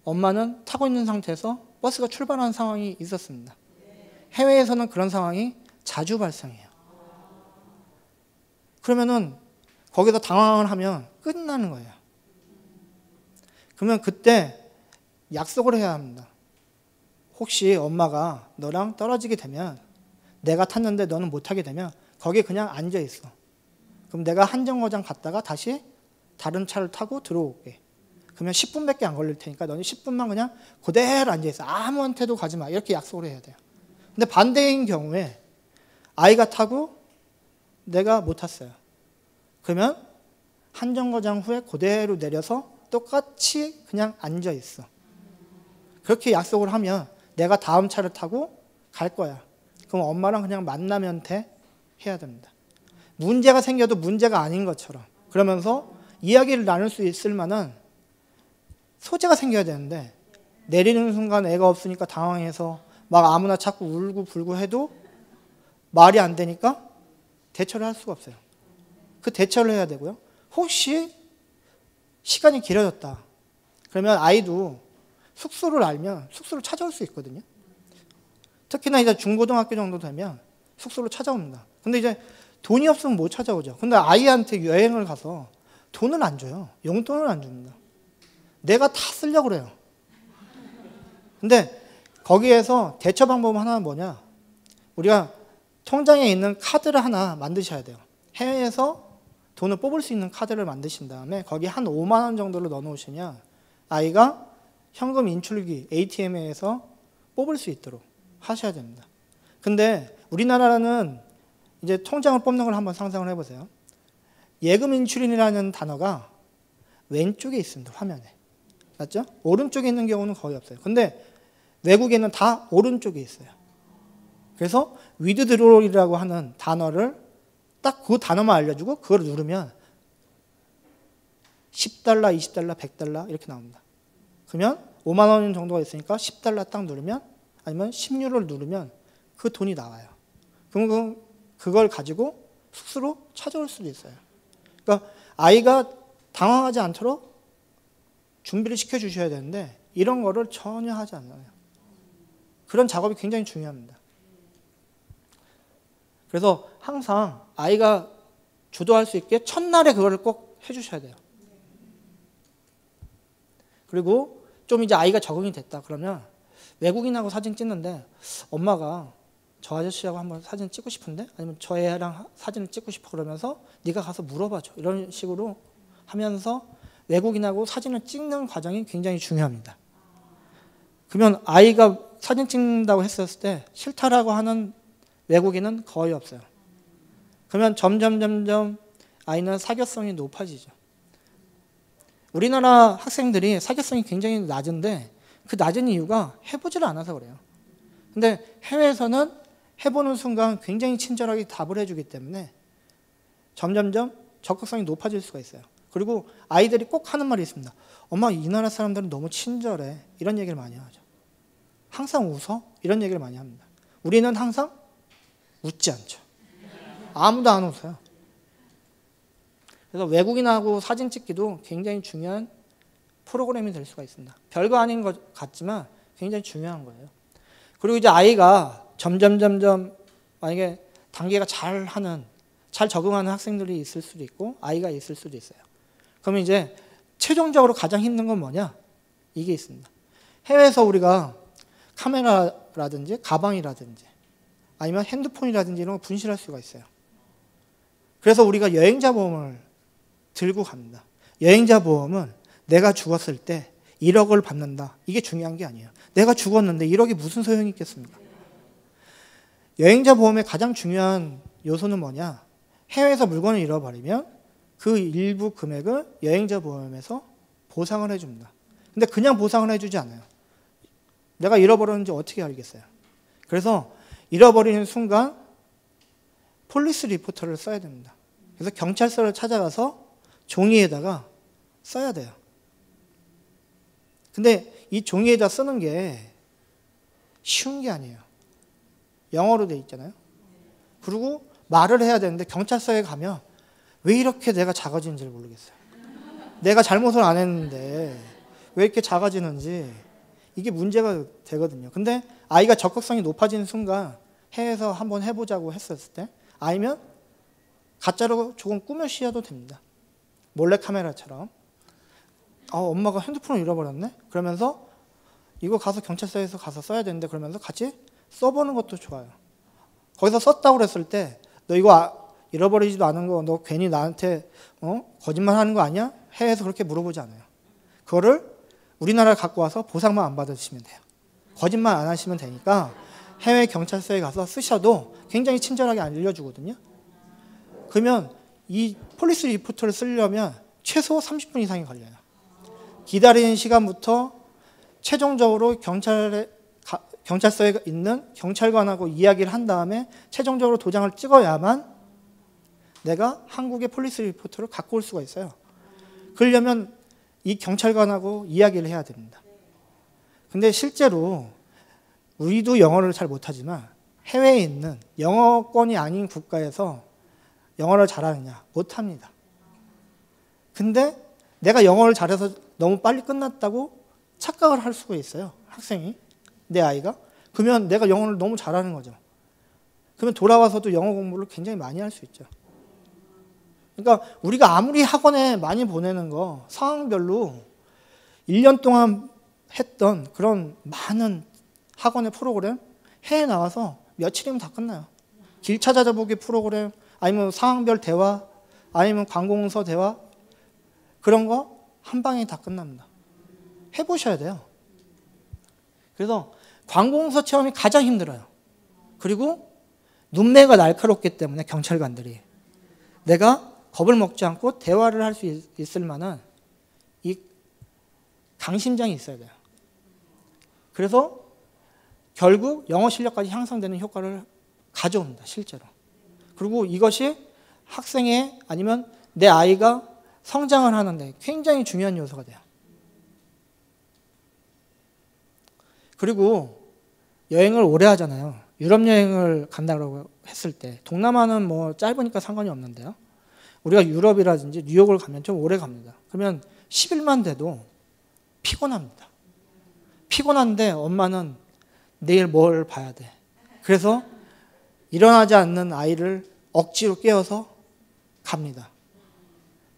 엄마는 타고 있는 상태에서 버스가 출발하는 상황이 있었습니다. 해외에서는 그런 상황이 자주 발생해요. 그러면은 거기서 당황을 하면 끝나는 거예요. 그러면 그때 약속을 해야 합니다. 혹시 엄마가 너랑 떨어지게 되면 내가 탔는데 너는 못 타게 되면 거기에 그냥 앉아 있어. 그럼 내가 한 정거장 갔다가 다시 다른 차를 타고 들어올게. 그러면 10분밖에 안 걸릴 테니까 너는 10분만 그냥 그대로 앉아 있어. 아무한테도 가지 마. 이렇게 약속을 해야 돼요. 근데 반대인 경우에 아이가 타고 내가 못 탔어요. 그러면 한 정거장 후에 그대로 내려서 똑같이 그냥 앉아 있어. 그렇게 약속을 하면 내가 다음 차를 타고 갈 거야. 그럼 엄마랑 그냥 만나면 돼? 해야 됩니다. 문제가 생겨도 문제가 아닌 것처럼 그러면서 이야기를 나눌 수 있을 만한 소재가 생겨야 되는데 내리는 순간 애가 없으니까 당황해서 막 아무나 자꾸 울고 불고 해도 말이 안 되니까 대처를 할 수가 없어요. 그 대처를 해야 되고요. 혹시 시간이 길어졌다. 그러면 아이도 숙소를 알면 숙소를 찾아올 수 있거든요. 특히나 이제 중고등학교 정도 되면 숙소를 찾아옵니다. 근데 이제 돈이 없으면 못 찾아오죠. 근데 아이한테 여행을 가서 돈을 안 줘요. 용돈을 안 줍니다. 내가 다 쓰려고 그래요. 근데 거기에서 대처 방법은 하나는 뭐냐? 우리가 통장에 있는 카드를 하나 만드셔야 돼요. 해외에서 돈을 뽑을 수 있는 카드를 만드신 다음에 거기 한 5만 원 정도를 넣어놓으시면 아이가 현금 인출기 ATM에서 뽑을 수 있도록 하셔야 됩니다. 근데 우리나라는 이제 통장을 뽑는 걸 한번 상상을 해보세요. 예금 인출이라는 단어가 왼쪽에 있습니다. 화면에. 맞죠? 오른쪽에 있는 경우는 거의 없어요. 근데 외국에는 다 오른쪽에 있어요. 그래서 위드드롤이라고 하는 단어를 딱 그 단어만 알려주고 그걸 누르면 10달러, 20달러, 100달러 이렇게 나옵니다. 그러면 5만 원 정도가 있으니까 10달러 딱 누르면 아니면 10유로를 누르면 그 돈이 나와요. 그럼 그걸 가지고 숙소로 찾아올 수도 있어요. 그러니까 아이가 당황하지 않도록 준비를 시켜주셔야 되는데 이런 거를 전혀 하지 않아요. 그런 작업이 굉장히 중요합니다. 그래서 항상 아이가 주도할 수 있게 첫날에 그거를 꼭 해주셔야 돼요. 그리고 좀 이제 아이가 적응이 됐다 그러면 외국인하고 사진 찍는데 엄마가 저 아저씨하고 한번 사진 찍고 싶은데 아니면 저 애랑 사진을 찍고 싶어 그러면서 네가 가서 물어봐줘. 이런 식으로 하면서 외국인하고 사진을 찍는 과정이 굉장히 중요합니다. 그러면 아이가 사진 찍는다고 했었을 때 싫다라고 하는 외국인은 거의 없어요. 그러면 점점 아이는 사교성이 높아지죠. 우리나라 학생들이 사교성이 굉장히 낮은데 그 낮은 이유가 해보질 않아서 그래요. 근데 해외에서는 해보는 순간 굉장히 친절하게 답을 해주기 때문에 점점 적극성이 높아질 수가 있어요. 그리고 아이들이 꼭 하는 말이 있습니다. 엄마, 이 나라 사람들은 너무 친절해. 이런 얘기를 많이 하죠. 항상 웃어? 이런 얘기를 많이 합니다. 우리는 항상 웃지 않죠. 아무도 안 웃어요. 그래서 외국인하고 사진 찍기도 굉장히 중요한 프로그램이 될 수가 있습니다. 별거 아닌 것 같지만 굉장히 중요한 거예요. 그리고 이제 아이가 점점 만약에 단계가 잘 적응하는 학생들이 있을 수도 있고 아이가 있을 수도 있어요. 그러면 이제 최종적으로 가장 힘든 건 뭐냐? 이게 있습니다. 해외에서 우리가 카메라라든지 가방이라든지 아니면 핸드폰이라든지 이런 거 분실할 수가 있어요. 그래서 우리가 여행자 보험을 들고 갑니다. 여행자 보험은 내가 죽었을 때 1억을 받는다. 이게 중요한 게 아니에요. 내가 죽었는데 1억이 무슨 소용이 있겠습니까? 여행자 보험의 가장 중요한 요소는 뭐냐? 해외에서 물건을 잃어버리면 그 일부 금액을 여행자 보험에서 보상을 해줍니다. 근데 그냥 보상을 해주지 않아요. 내가 잃어버렸는지 어떻게 알겠어요? 그래서 잃어버리는 순간 폴리스 리포터를 써야 됩니다. 그래서 경찰서를 찾아가서 종이에다가 써야 돼요. 근데 이 종이에다 쓰는 게 쉬운 게 아니에요. 영어로 돼 있잖아요. 그리고 말을 해야 되는데 경찰서에 가면 왜 이렇게 내가 작아지는지를 모르겠어요. 내가 잘못을 안 했는데 왜 이렇게 작아지는지 이게 문제가 되거든요. 근데 아이가 적극성이 높아지는 순간 해외에서 한번 해보자고 했었을 때 아니면 가짜로 조금 꾸며 씌워도 됩니다. 몰래카메라처럼 엄마가 핸드폰을 잃어버렸네? 그러면서 이거 가서 경찰서에서 가서 써야 되는데 그러면서 같이 써보는 것도 좋아요. 거기서 썼다고 그랬을 때 너 이거 잃어버리지도 않은 거 너 괜히 나한테 거짓말 하는 거 아니야? 해외에서 그렇게 물어보지 않아요. 그거를 우리나라에 갖고 와서 보상만 안 받으시면 돼요. 거짓말 안 하시면 되니까 해외 경찰서에 가서 쓰셔도 굉장히 친절하게 알려주거든요. 그러면 이 폴리스 리포터를 쓰려면 최소 30분 이상이 걸려요. 기다리는 시간부터 최종적으로 경찰서에 있는 경찰관하고 이야기를 한 다음에 최종적으로 도장을 찍어야만 내가 한국의 폴리스 리포터를 갖고 올 수가 있어요. 그러려면 이 경찰관하고 이야기를 해야 됩니다. 근데 실제로 우리도 영어를 잘 못하지만 해외에 있는 영어권이 아닌 국가에서 영어를 잘하느냐? 못합니다. 근데 내가 영어를 잘해서 너무 빨리 끝났다고 착각을 할 수가 있어요. 학생이, 내 아이가. 그러면 내가 영어를 너무 잘하는 거죠. 그러면 돌아와서도 영어 공부를 굉장히 많이 할 수 있죠. 그러니까 우리가 아무리 학원에 많이 보내는 거 상황별로 1년 동안 했던 그런 많은 학원의 프로그램 해외 나와서 며칠이면 다 끝나요. 길 찾아보기 프로그램 아니면 상황별 대화 아니면 관공서 대화 그런 거 한 방에 다 끝납니다. 해보셔야 돼요. 그래서 관공서 체험이 가장 힘들어요. 그리고 눈매가 날카롭기 때문에 경찰관들이 내가 겁을 먹지 않고 대화를 할 수 있을 만한 이 강심장이 있어야 돼요. 그래서 결국 영어 실력까지 향상되는 효과를 가져옵니다. 실제로. 그리고 이것이 학생의 아니면 내 아이가 성장을 하는데 굉장히 중요한 요소가 돼요. 그리고 여행을 오래 하잖아요. 유럽 여행을 간다고 했을 때 동남아는 뭐 짧으니까 상관이 없는데요. 우리가 유럽이라든지 뉴욕을 가면 좀 오래 갑니다. 그러면 10일만 돼도 피곤합니다. 피곤한데 엄마는 내일 뭘 봐야 돼. 그래서 일어나지 않는 아이를 억지로 깨워서 갑니다.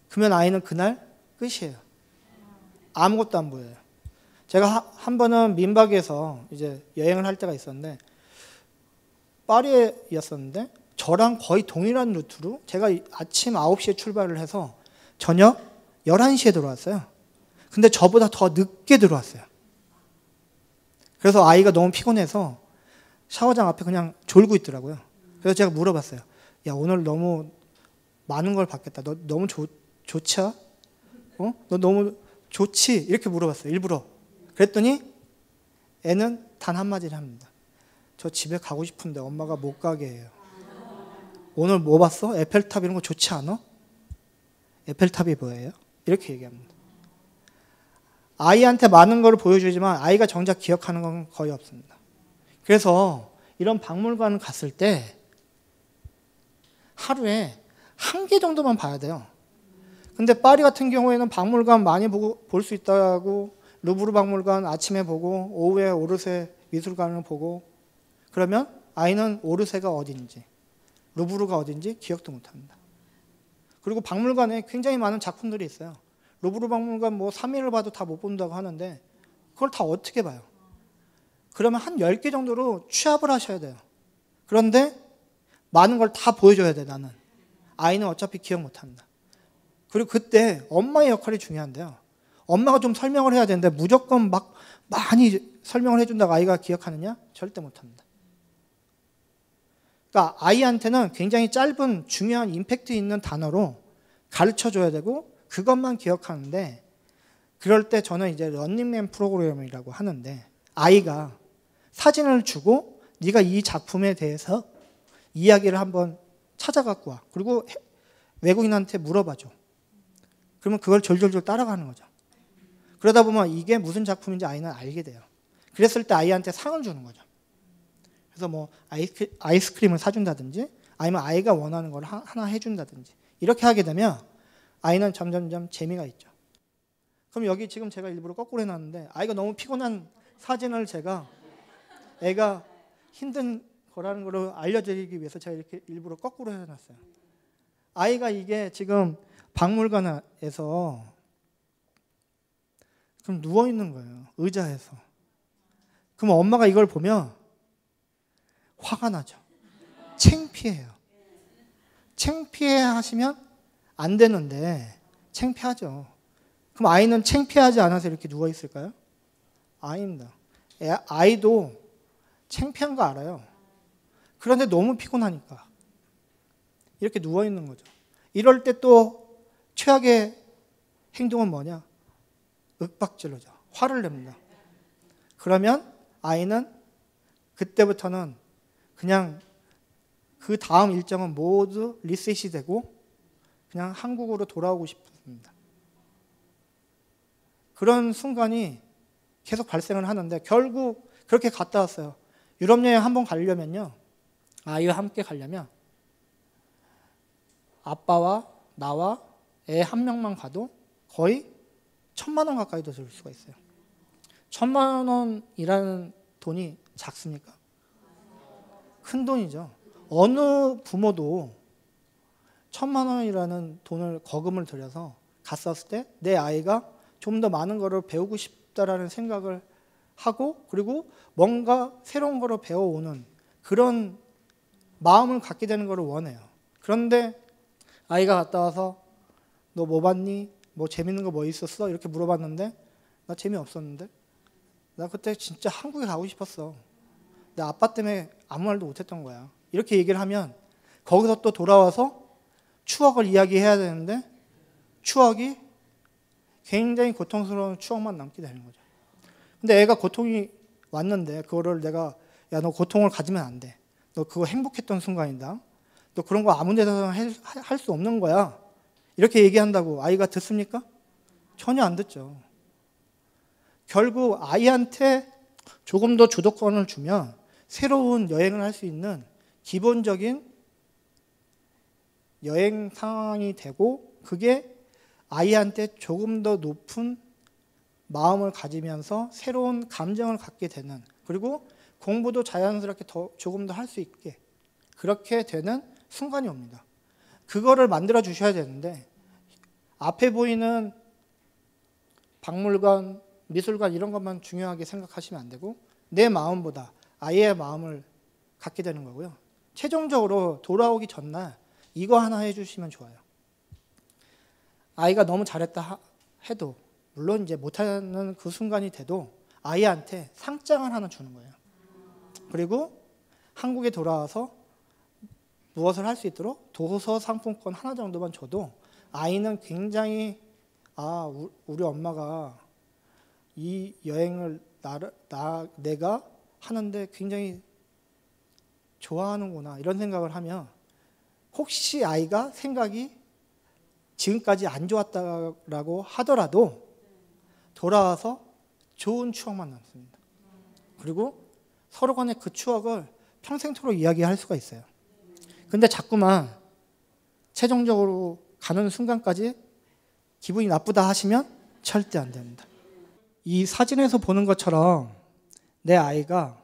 그러면 아이는 그날 끝이에요. 아무것도 안 보여요. 제가 한 번은 민박에서 이제 여행을 할 때가 있었는데 파리였었는데 저랑 거의 동일한 루트로 제가 아침 9시에 출발을 해서 저녁 11시에 들어왔어요. 근데 저보다 더 늦게 들어왔어요. 그래서 아이가 너무 피곤해서 샤워장 앞에 그냥 졸고 있더라고요. 그래서 제가 물어봤어요. 야, 오늘 너무 많은 걸 봤겠다. 너 너무 좋지? 너 너무 좋지? 이렇게 물어봤어요. 일부러. 그랬더니 애는 단 한마디를 합니다. 저 집에 가고 싶은데 엄마가 못 가게 해요. 오늘 뭐 봤어? 에펠탑 이런 거 좋지 않아? 에펠탑이 뭐예요? 이렇게 얘기합니다. 아이한테 많은 걸 보여주지만 아이가 정작 기억하는 건 거의 없습니다. 그래서 이런 박물관 갔을 때 하루에 1개 정도만 봐야 돼요. 근데 파리 같은 경우에는 박물관 많이 볼 수 있다고 루브르 박물관 아침에 보고 오후에 오르세 미술관을 보고 그러면 아이는 오르세가 어딘지 루브르가 어딘지 기억도 못합니다. 그리고 박물관에 굉장히 많은 작품들이 있어요. 루브르 박물관 뭐 3일을 봐도 다 못 본다고 하는데 그걸 다 어떻게 봐요? 그러면 한 10개 정도로 취합을 하셔야 돼요. 그런데 많은 걸 다 보여줘야 돼 나는. 아이는 어차피 기억 못합니다. 그리고 그때 엄마의 역할이 중요한데요. 엄마가 좀 설명을 해야 되는데 무조건 막 많이 설명을 해준다고 아이가 기억하느냐? 절대 못합니다. 그러니까 아이한테는 굉장히 짧은 중요한 임팩트 있는 단어로 가르쳐줘야 되고 그것만 기억하는데, 그럴 때 저는 이제 런닝맨 프로그램이라고 하는데, 아이가 사진을 주고 네가 이 작품에 대해서 이야기를 한번 찾아갖고 와. 그리고 외국인한테 물어봐줘. 그러면 그걸 졸졸졸 따라가는 거죠. 그러다 보면 이게 무슨 작품인지 아이는 알게 돼요. 그랬을 때 아이한테 상을 주는 거죠. 그래서 뭐 아이스크림을 사준다든지 아니면 아이가 원하는 걸 하나 해준다든지 이렇게 하게 되면 아이는 점점점 재미가 있죠. 그럼 여기 지금 제가 일부러 거꾸로 해놨는데, 아이가 너무 피곤한 사진을 제가 애가 힘든 거라는 걸 알려드리기 위해서 제가 이렇게 일부러 거꾸로 해놨어요. 아이가 이게 지금 박물관에서 그럼 누워있는 거예요. 의자에서. 그럼 엄마가 이걸 보면 화가 나죠. 창피해요. 창피해 하시면 안 되는데 창피하죠. 그럼 아이는 창피하지 않아서 이렇게 누워있을까요? 아닙니다. 아이도 창피한 거 알아요. 그런데 너무 피곤하니까 이렇게 누워있는 거죠. 이럴 때 또 최악의 행동은 뭐냐? 윽박질러죠. 화를 냅니다. 그러면 아이는 그때부터는 그냥 그 다음 일정은 모두 리셋이 되고 그냥 한국으로 돌아오고 싶습니다. 그런 순간이 계속 발생을 하는데 결국 그렇게 갔다 왔어요. 유럽 여행 한번 가려면요, 아이와 함께 가려면 아빠와 나와 애 한 명만 가도 거의 1,000만 원 가까이도 들 수가 있어요. 1,000만 원이라는 돈이 작습니까? 큰 돈이죠. 어느 부모도 1,000만 원이라는 돈을 거금을 들여서 갔었을 때 내 아이가 좀 더 많은 거를 배우고 싶다라는 생각을 하고, 그리고 뭔가 새로운 거를 배워오는 그런 마음을 갖게 되는 거를 원해요. 그런데 아이가 갔다 와서 너 뭐 봤니? 뭐 재밌는 거 뭐 있었어? 이렇게 물어봤는데 나 재미없었는데? 나 그때 진짜 한국에 가고 싶었어. 내 아빠 때문에 아무 말도 못했던 거야. 이렇게 얘기를 하면 거기서 또 돌아와서 추억을 이야기해야 되는데 추억이 굉장히 고통스러운 추억만 남게 되는 거죠. 근데 애가 고통이 왔는데 그거를 내가 야, 너 고통을 가지면 안 돼. 너 그거 행복했던 순간이다. 너 그런 거 아무 데서나 할 수 없는 거야. 이렇게 얘기한다고 아이가 듣습니까? 전혀 안 듣죠. 결국 아이한테 조금 더 주도권을 주면 새로운 여행을 할 수 있는 기본적인 여행 상황이 되고, 그게 아이한테 조금 더 높은 마음을 가지면서 새로운 감정을 갖게 되는, 그리고 공부도 자연스럽게 조금 더 할 수 있게 그렇게 되는 순간이 옵니다. 그거를 만들어 주셔야 되는데 앞에 보이는 박물관, 미술관 이런 것만 중요하게 생각하시면 안 되고 내 마음보다 아이의 마음을 갖게 되는 거고요. 최종적으로 돌아오기 전날 이거 하나 해주시면 좋아요. 아이가 너무 잘했다 해도, 물론 이제 못하는 그 순간이 돼도 아이한테 상장을 하나 주는 거예요. 그리고 한국에 돌아와서 무엇을 할 수 있도록 도서 상품권 하나 정도만 줘도 아이는 굉장히 우리 엄마가 이 여행을 내가 하는데 굉장히 좋아하는구나 이런 생각을 하면, 혹시 아이가 생각이 지금까지 안 좋았다라고 하더라도 돌아와서 좋은 추억만 남습니다. 그리고 서로 간에 그 추억을 평생토록 이야기할 수가 있어요. 근데 자꾸만 최종적으로 가는 순간까지 기분이 나쁘다 하시면 절대 안 됩니다. 이 사진에서 보는 것처럼 내 아이가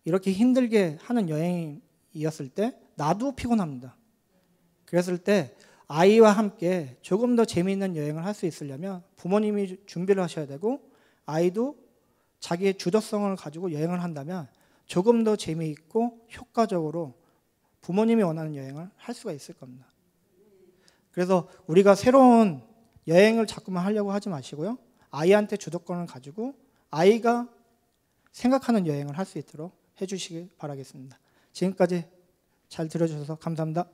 이렇게 힘들게 하는 여행이었을 때 나도 피곤합니다. 그랬을 때 아이와 함께 조금 더 재미있는 여행을 할 수 있으려면 부모님이 준비를 하셔야 되고, 아이도 자기의 주도성을 가지고 여행을 한다면 조금 더 재미있고 효과적으로 부모님이 원하는 여행을 할 수가 있을 겁니다. 그래서 우리가 새로운 여행을 자꾸만 하려고 하지 마시고요. 아이한테 주도권을 가지고 아이가 생각하는 여행을 할 수 있도록 해주시기 바라겠습니다. 지금까지 잘 들어주셔서 감사합니다.